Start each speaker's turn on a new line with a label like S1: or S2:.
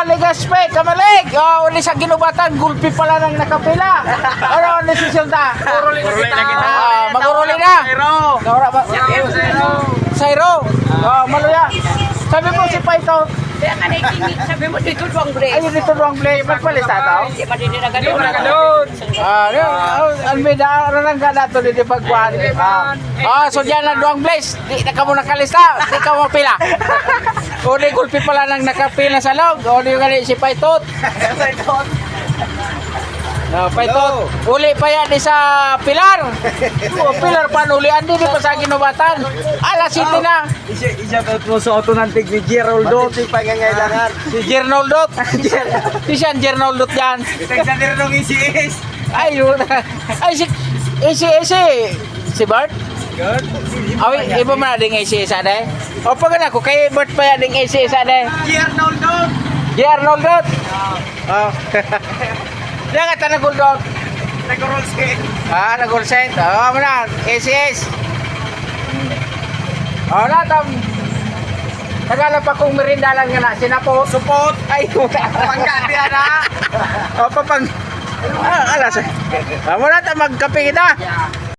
S1: Legaspe, kamalig. Uli sa ginubatan, gulpi pala nang nakapila. Ano, nasisilta?
S2: Uruli na kita.
S1: Mag-uruli na. Naura ba? Sairo. Maluya. Sabi mo si Paito.
S3: Kaya nga naitingin, sabi mo dito doang break.
S1: Ayun dito doang play. Magpalista tao.
S3: Di ba din na ganun?
S1: Ang bida, ano lang ka na ito dito pagkuhan. So dyan na doang place. Di na ka mo nakalista. Di ka mo pila. Uli gulpi pala nang nakapila sa log. Uli yung gali si Paitot. Paitot. Uli pa yan sa Pilar. Pilar pa uli. Andi di pa sa ginubatan. Alas city na.
S2: Isa to sa auto ng tig ni Geraldo.
S4: Hindi pangangailangan.
S1: Si Jernoldot. Si siyan Jernoldot yan.
S2: Tagsa din nung isis.
S1: Ayun. Ay si Bart. Awi, iba man ding AC isa day. O pag na ko kay Bart pa ya ding AC isa day. Jernoldot. Diyan ka nagguldot.
S2: Nag-roll set.
S1: Nag-set. Mo na, ACS. Na tam. Nagala pa kong merinda lang nga na, sinapo.
S2: Support.
S1: Ay,
S2: Pangkati na.
S1: papang. Alas. Mo na ta magkape kita.